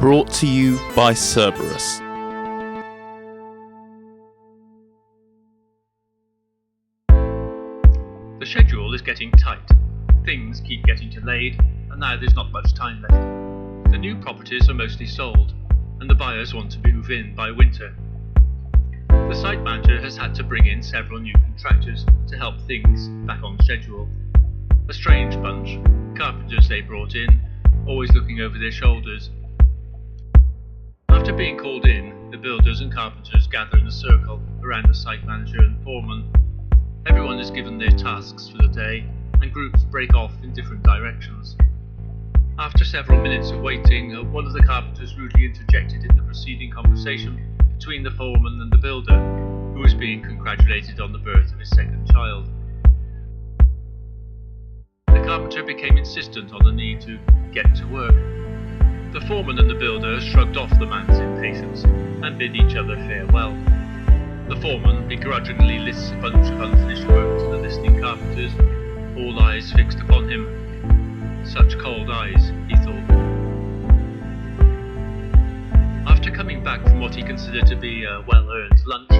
Brought to you by Cerberus. The schedule is getting tight. Things keep getting delayed, and now there's not much time left. The new properties are mostly sold, and the buyers want to move in by winter. The site manager has had to bring in several new contractors to help things back on schedule. A strange bunch, carpenters they brought in, always looking over their shoulders. After being called in, the builders and carpenters gather in a circle around the site manager and foreman. Everyone is given their tasks for the day, and groups break off in different directions. After several minutes of waiting, one of the carpenters rudely interjected in the preceding conversation between the foreman and the builder, who was being congratulated on the birth of his second child. The carpenter became insistent on the need to get to work. The foreman and the builder shrugged off the man's impatience and bid each other farewell. The foreman begrudgingly lists a bunch of unfinished work to the listening carpenters, all eyes fixed upon him. Such cold eyes, he thought. After coming back from what he considered to be a well-earned lunch,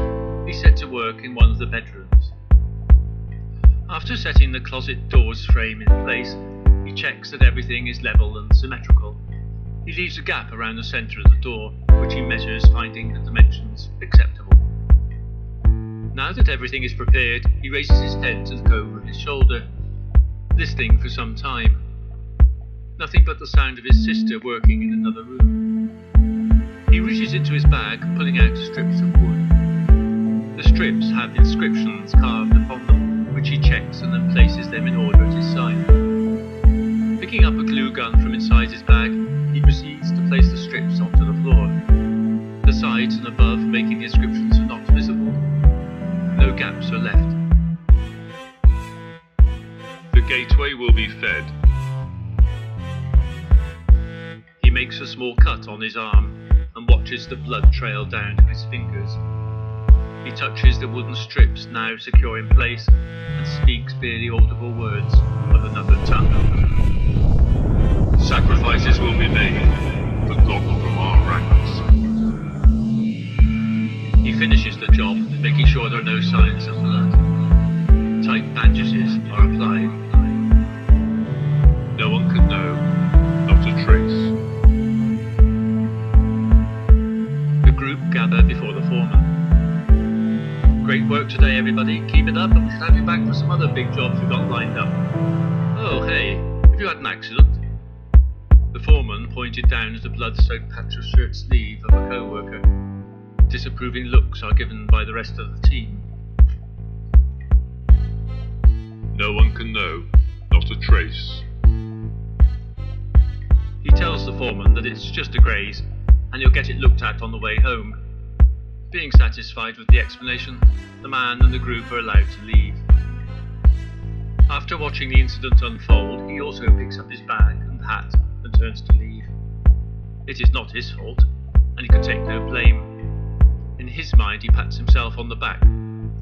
he set to work in one of the bedrooms. After setting the closet door's frame in place, he checks that everything is level and symmetrical. He leaves a gap around the centre of the door, which he measures, finding the dimensions acceptable. Now that everything is prepared, he raises his head to look over his shoulder, listening for some time. Nothing but the sound of his sister working in another room. He reaches into his bag, pulling out strips of wood. The strips have inscriptions carved upon them, which he checks and then places them in order at his side. Picking up a glue gun from inside his bag, he proceeds to place the strips onto the floor. The sides and above making the inscriptions are not visible. No gaps are left. The gateway will be fed. He makes a small cut on his arm and watches the blood trail down to his fingers. He touches the wooden strips now secure in place and speaks barely audible words of another tongue. Sacrifices will be made, but not from our ranks. He finishes the job, making sure there are no signs of blood. Tight bandages are applied. No one can know, not a trace. The group gather before the foreman. Great work today, everybody. Keep it up, and we should have you back for some other big jobs we've got lined up. Oh, hey, have you had an accident? The foreman pointed down at the blood-soaked patch of shirt sleeve of a co-worker. Disapproving looks are given by the rest of the team. No one can know, not a trace. He tells the foreman that it's just a graze, and he'll get it looked at on the way home. Being satisfied with the explanation, the man and the group are allowed to leave. After watching the incident unfold, he also picks up his bag and hat and turns to leave. It is not his fault, and he can take no blame. In his mind, he pats himself on the back.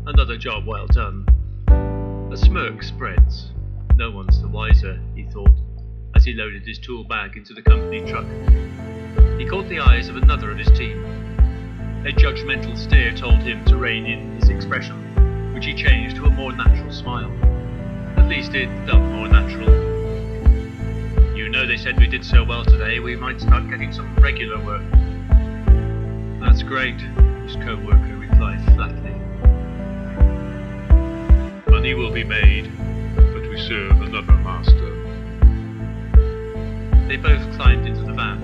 Another job well done. A smirk spreads. No one's the wiser, he thought, as he loaded his tool bag into the company truck. He caught the eyes of another of his team. A judgmental stare told him to rein in his expression, which he changed to a more natural smile. At least it felt more natural. You know, they said we did so well today, we might start getting some regular work. That's great, his co-worker replied flatly. Money will be made, but we serve another master. They both climbed into the van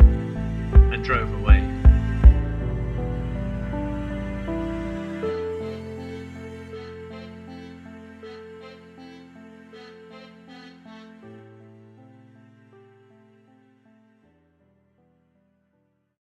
and drove away.